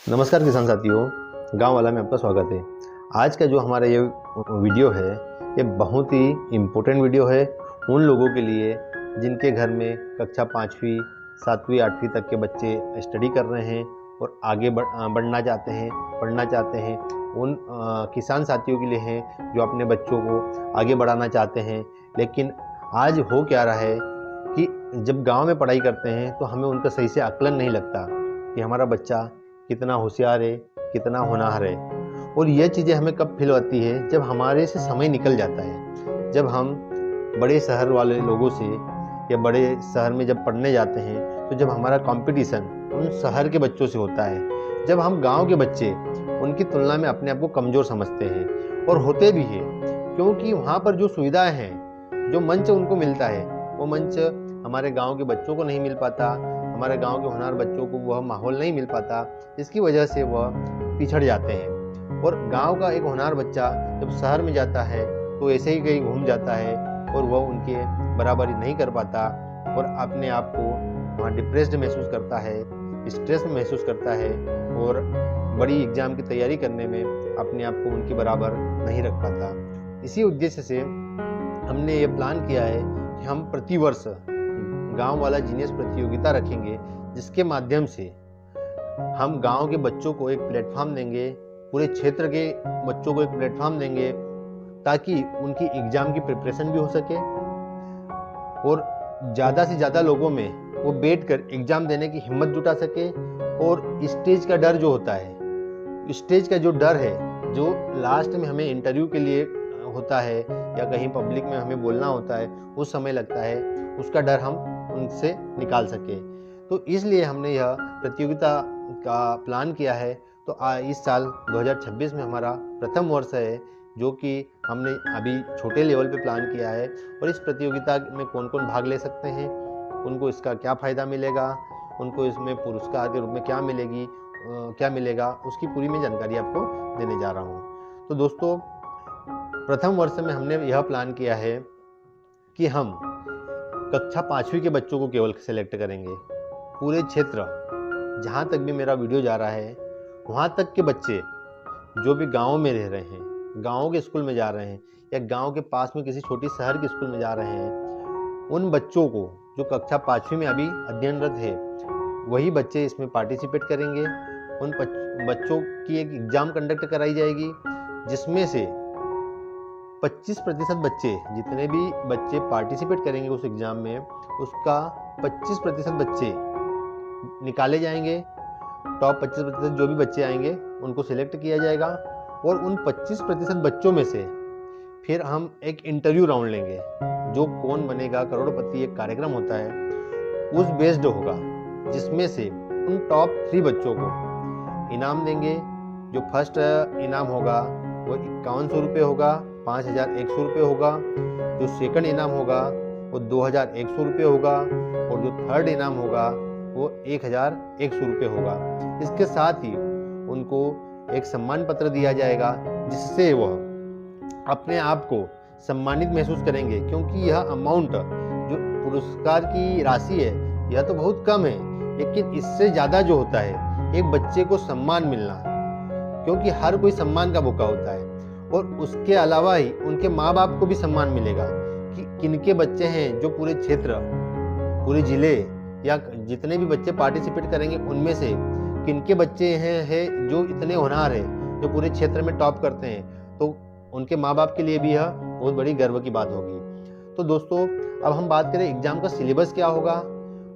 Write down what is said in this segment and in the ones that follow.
नमस्कार किसान साथियों, गांव वाला में आपका स्वागत है। आज का जो हमारा ये वीडियो है ये बहुत ही इम्पोर्टेंट वीडियो है उन लोगों के लिए जिनके घर में कक्षा 5वीं 7वीं 8वीं तक के बच्चे स्टडी कर रहे हैं और आगे बढ़ना चाहते हैं, पढ़ना चाहते हैं। उन किसान साथियों के लिए हैं जो अपने बच्चों को आगे बढ़ाना चाहते हैं। लेकिन आज हो क्या रहा है कि जब गांव में पढ़ाई करते हैं तो हमें उनका सही से आकलन नहीं लगता कि हमारा बच्चा कितना होशियार है, कितना होनहार है। और ये चीज़ें हमें कब फील होती है जब हमारे से समय निकल जाता है, जब हम बड़े शहर वाले लोगों से या बड़े शहर में जब पढ़ने जाते हैं तो जब हमारा कंपटीशन उन शहर के बच्चों से होता है, जब हम गांव के बच्चे उनकी तुलना में अपने आप को कमज़ोर समझते हैं और होते भी हैं, क्योंकि वहाँ पर जो सुविधाएँ हैं, जो मंच उनको मिलता है वो मंच हमारे गाँव के बच्चों को नहीं मिल पाता, हमारे गांव के होनहार बच्चों को वह माहौल नहीं मिल पाता। इसकी वजह से वह पिछड़ जाते हैं। और गांव का एक होनहार बच्चा जब शहर में जाता है तो ऐसे ही कहीं घूम जाता है और वह उनके बराबरी नहीं कर पाता और अपने आप को वहाँ डिप्रेस्ड महसूस करता है, स्ट्रेस में महसूस करता है और बड़ी एग्जाम की तैयारी करने में अपने आप को उनके बराबर नहीं रख पाता। इसी उद्देश्य से हमने ये प्लान किया है कि हम प्रतिवर्ष गांव वाला जीनियस प्रतियोगिता रखेंगे, जिसके माध्यम से हम गांव के बच्चों को एक प्लेटफॉर्म देंगे, पूरे क्षेत्र के बच्चों को एक प्लेटफॉर्म देंगे ताकि उनकी एग्जाम की प्रिपरेशन भी हो सके और ज़्यादा से ज़्यादा लोगों में वो बैठकर एग्जाम देने की हिम्मत जुटा सके। और स्टेज का डर जो होता है, स्टेज का जो डर है, जो लास्ट में हमें इंटरव्यू के लिए होता है या कहीं पब्लिक में हमें बोलना होता है, उस समय लगता है, उसका डर हम उनसे निकाल सके। तो इसलिए हमने यह प्रतियोगिता का प्लान किया है। तो इस साल 2026 में हमारा प्रथम वर्ष है, जो कि हमने अभी छोटे लेवल पे प्लान किया है। और इस प्रतियोगिता में कौन कौन भाग ले सकते हैं, उनको इसका क्या फ़ायदा मिलेगा, उनको इसमें पुरस्कार के रूप में क्या मिलेगा, उसकी पूरी मैं जानकारी आपको देने जा रहा हूँ। तो दोस्तों, प्रथम वर्ष में हमने यह प्लान किया है कि हम कक्षा 5वीं के बच्चों को केवल सेलेक्ट करेंगे। पूरे क्षेत्र जहाँ तक भी मेरा वीडियो जा रहा है वहाँ तक के बच्चे जो भी गाँव में रह रहे हैं, गाँव के स्कूल में जा रहे हैं या गाँव के पास में किसी छोटी शहर के स्कूल में जा रहे हैं, उन बच्चों को जो कक्षा 5वीं में अभी अध्ययनरत है वही बच्चे इसमें पार्टिसिपेट करेंगे। उन बच्चों की एक एग्ज़ाम कंडक्ट कराई जाएगी, जिसमें से 25% बच्चे, जितने भी बच्चे पार्टिसिपेट करेंगे उस एग्ज़ाम में, उसका 25% बच्चे निकाले जाएंगे। टॉप 25% जो भी बच्चे आएंगे उनको सिलेक्ट किया जाएगा और उन 25% बच्चों में से फिर हम एक इंटरव्यू राउंड लेंगे। जो कौन बनेगा करोड़पति एक कार्यक्रम होता है, उस बेस्ड होगा, जिसमें से उन टॉप 3 बच्चों को इनाम देंगे। जो फर्स्ट इनाम होगा वो 5100 रुपये होगा, 5100 रुपये होगा। जो सेकंड इनाम होगा वो 2100 रुपये होगा और जो थर्ड इनाम होगा वो 1100 रुपये होगा। इसके साथ ही उनको एक सम्मान पत्र दिया जाएगा, जिससे वह अपने आप को सम्मानित महसूस करेंगे, क्योंकि यह अमाउंट, जो पुरस्कार की राशि है, यह तो बहुत कम है, लेकिन इससे ज़्यादा जो होता है एक बच्चे को सम्मान मिलना, क्योंकि हर कोई सम्मान का भूखा होता है। और उसके अलावा ही उनके माँ बाप को भी सम्मान मिलेगा कि किनके बच्चे हैं जो पूरे क्षेत्र, पूरे ज़िले या जितने भी बच्चे पार्टिसिपेट करेंगे उनमें से किनके बच्चे हैं जो इतने होनहार हैं, जो पूरे क्षेत्र में टॉप करते हैं। तो उनके माँ बाप के लिए भी यह बहुत बड़ी गर्व की बात होगी। तो दोस्तों, अब हम बात करें एग्ज़ाम का सिलेबस क्या होगा,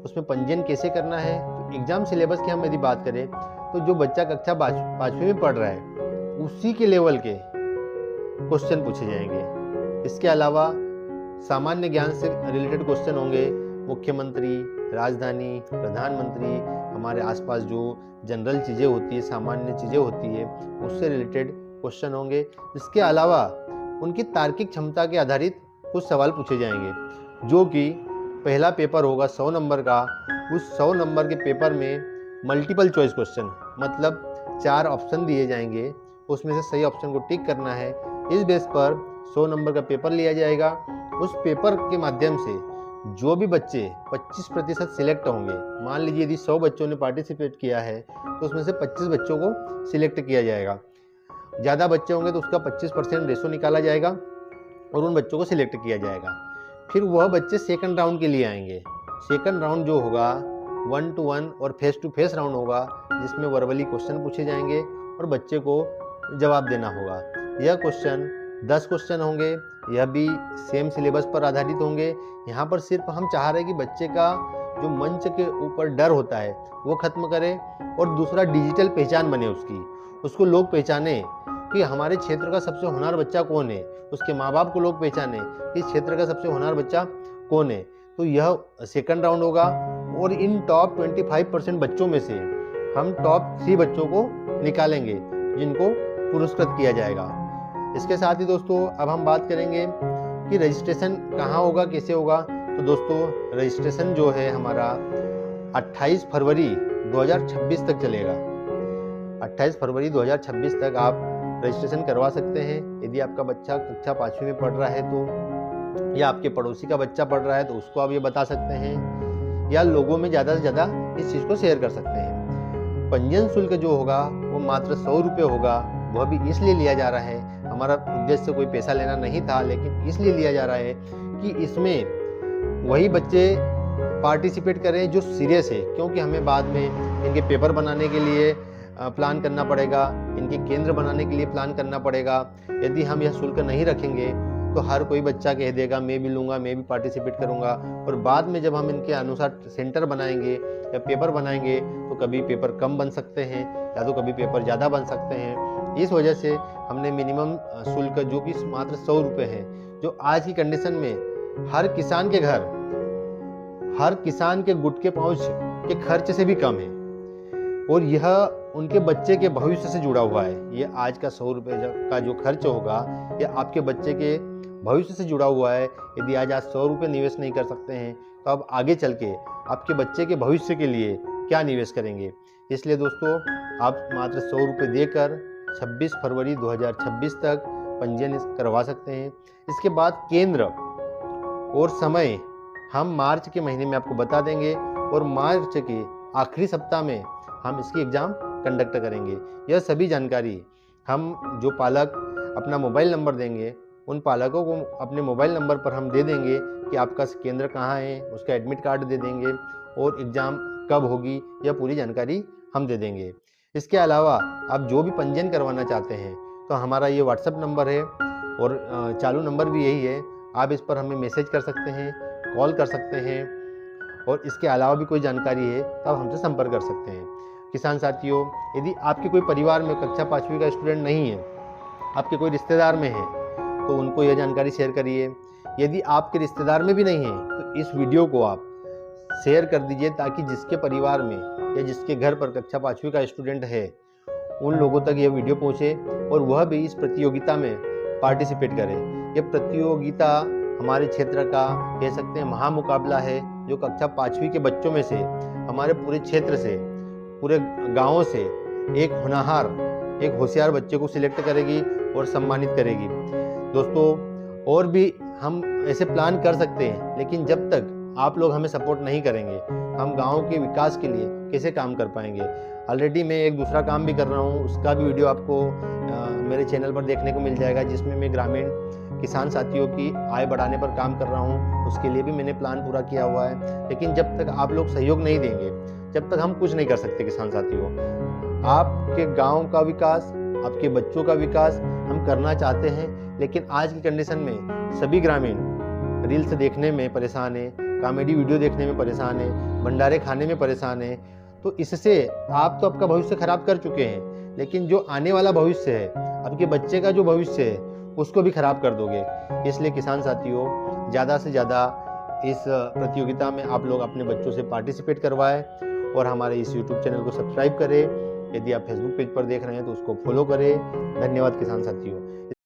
उसमें पंजीयन कैसे करना है। तो एग्ज़ाम सिलेबस की हम यदि बात करें तो जो बच्चा कक्षा 5वीं में पढ़ रहा है उसी के लेवल के क्वेश्चन पूछे जाएंगे। इसके अलावा सामान्य ज्ञान से रिलेटेड क्वेश्चन होंगे। मुख्यमंत्री, राजधानी, प्रधानमंत्री, हमारे आसपास जो जनरल चीज़ें होती है, सामान्य चीज़ें होती है, उससे रिलेटेड क्वेश्चन होंगे। इसके अलावा उनकी तार्किक क्षमता के आधारित कुछ सवाल पूछे जाएंगे, जो कि पहला पेपर होगा 100 नंबर का। उस 100 नंबर के पेपर में मल्टीपल चॉइस क्वेश्चन, मतलब 4 ऑप्शन दिए जाएंगे, उसमें से सही ऑप्शन को टिक करना है। इस बेस पर 100 नंबर का पेपर लिया जाएगा। उस पेपर के माध्यम से जो भी बच्चे 25% सिलेक्ट होंगे, मान लीजिए यदि 100 बच्चों ने पार्टिसिपेट किया है तो उसमें से 25 बच्चों को सिलेक्ट किया जाएगा। ज़्यादा बच्चे होंगे तो उसका 25% रेशो निकाला जाएगा और उन बच्चों को सिलेक्ट किया जाएगा। फिर वह बच्चे सेकंड राउंड के लिए आएंगे। सेकंड राउंड जो होगा 1-to-1 और फेस टू फेस राउंड होगा, जिसमें वर्बली क्वेश्चन पूछे जाएंगे और बच्चे को जवाब देना होगा। यह क्वेश्चन 10 क्वेश्चन होंगे, यह भी सेम सिलेबस पर आधारित होंगे। यहाँ पर सिर्फ हम चाह रहे हैं कि बच्चे का जो मंच के ऊपर डर होता है वो खत्म करें और दूसरा डिजिटल पहचान बने उसको लोग पहचाने कि हमारे क्षेत्र का सबसे होनहार बच्चा कौन है, उसके माँ बाप को लोग पहचाने कि इस क्षेत्र का सबसे होनहार बच्चा कौन है। तो यह सेकंड राउंड होगा और इन टॉप 25% बच्चों में से हम टॉप 3 बच्चों को निकालेंगे जिनको पुरस्कृत किया जाएगा। इसके साथ ही दोस्तों अब हम बात करेंगे कि रजिस्ट्रेशन कहाँ होगा, कैसे होगा। तो दोस्तों रजिस्ट्रेशन जो है हमारा 28 फरवरी 2026 तक चलेगा। 28 फरवरी 2026 तक आप रजिस्ट्रेशन करवा सकते हैं। यदि आपका बच्चा कक्षा 5वीं में पढ़ रहा है तो, या आपके पड़ोसी का बच्चा पढ़ रहा है तो उसको आप ये बता सकते हैं, या लोगों में ज़्यादा से ज़्यादा इस चीज़ को शेयर कर सकते हैं। पंजीयन शुल्क जो होगा वो मात्र 100 रुपये होगा। वह भी इसलिए लिया जा रहा है, हमारा उद्देश्य कोई पैसा लेना नहीं था, लेकिन इसलिए लिया जा रहा है कि इसमें वही बच्चे पार्टिसिपेट करें जो सीरियस है, क्योंकि हमें बाद में इनके पेपर बनाने के लिए प्लान करना पड़ेगा, इनके केंद्र बनाने के लिए प्लान करना पड़ेगा। यदि हम यह शुल्क नहीं रखेंगे तो हर कोई बच्चा कह देगा मैं भी लूँगा, मैं भी पार्टिसिपेट करूँगा, और बाद में जब हम इनके अनुसार सेंटर बनाएंगे या पेपर बनाएंगे तो कभी पेपर कम बन सकते हैं या तो कभी पेपर ज़्यादा बन सकते हैं। इस वजह से हमने मिनिमम शुल्क जो कि मात्र 100 रुपये है, जो आज की कंडीशन में हर किसान के घर, हर किसान के गुटके पाउच के खर्च से भी कम है, और यह उनके बच्चे के भविष्य से जुड़ा हुआ है। ये आज का 100 रुपये का जो खर्च होगा यह आपके बच्चे के भविष्य से जुड़ा हुआ है। यदि आज 100 रुपये निवेश नहीं कर सकते हैं तो अब आगे चल के आपके बच्चे के भविष्य के लिए क्या निवेश करेंगे। इसलिए दोस्तों आप मात्र 100 रुपये देकर 26 फरवरी 2026 तक पंजीयन करवा सकते हैं। इसके बाद केंद्र और समय हम मार्च के महीने में आपको बता देंगे, और मार्च के आखिरी सप्ताह में हम इसकी एग्ज़ाम कंडक्ट करेंगे। यह सभी जानकारी हम जो पालक अपना मोबाइल नंबर देंगे उन पालकों को अपने मोबाइल नंबर पर हम दे देंगे कि आपका केंद्र कहाँ है, उसका एडमिट कार्ड दे देंगे और एग्ज़ाम कब होगी यह पूरी जानकारी हम दे देंगे। इसके अलावा आप जो भी पंजीयन करवाना चाहते हैं तो हमारा ये व्हाट्सएप नंबर है और चालू नंबर भी यही है। आप इस पर हमें मैसेज कर सकते हैं, कॉल कर सकते हैं, और इसके अलावा भी कोई जानकारी है तो आप हमसे संपर्क कर सकते हैं। किसान साथियों, यदि आपके कोई परिवार में कक्षा 5वीं का स्टूडेंट नहीं है, आपके कोई रिश्तेदार में है, तो उनको यह जानकारी शेयर करिए। यदि आपके रिश्तेदार में भी नहीं है तो इस वीडियो को आप शेयर कर दीजिए, ताकि जिसके परिवार में या जिसके घर पर कक्षा 5वीं का स्टूडेंट है उन लोगों तक यह वीडियो पहुंचे और वह भी इस प्रतियोगिता में पार्टिसिपेट करे। यह प्रतियोगिता हमारे क्षेत्र का कह सकते हैं महामुकाबला है, जो कक्षा 5वीं के बच्चों में से हमारे पूरे क्षेत्र से, पूरे गाँवों से एक होनहार, एक होशियार बच्चे को सिलेक्ट करेगी और सम्मानित करेगी। दोस्तों और भी हम ऐसे प्लान कर सकते हैं, लेकिन जब तक आप लोग हमें सपोर्ट नहीं करेंगे हम गांव के विकास के लिए कैसे काम कर पाएंगे। ऑलरेडी मैं एक दूसरा काम भी कर रहा हूं, उसका भी वीडियो आपको मेरे चैनल पर देखने को मिल जाएगा, जिसमें मैं ग्रामीण किसान साथियों की आय बढ़ाने पर काम कर रहा हूं। उसके लिए भी मैंने प्लान पूरा किया हुआ है, लेकिन जब तक आप लोग सहयोग नहीं देंगे जब तक हम कुछ नहीं कर सकते। किसान साथियों, आपके गाँव का विकास, आपके बच्चों का विकास हम करना चाहते हैं, लेकिन आज की कंडीशन में सभी ग्रामीण रील्स देखने में परेशान है, कॉमेडी वीडियो देखने में परेशान है, भंडारे खाने में परेशान है। तो इससे आप तो आपका भविष्य खराब कर चुके हैं, लेकिन जो आने वाला भविष्य है, आपके बच्चे का जो भविष्य है, उसको भी खराब कर दोगे। इसलिए किसान साथियों, ज़्यादा से ज़्यादा इस प्रतियोगिता में आप लोग अपने बच्चों से पार्टिसिपेट करवाएं और हमारे इस यूट्यूब चैनल को सब्सक्राइब करें। यदि आप फेसबुक पेज पर देख रहे हैं तो उसको फॉलो करें। धन्यवाद किसान साथियों।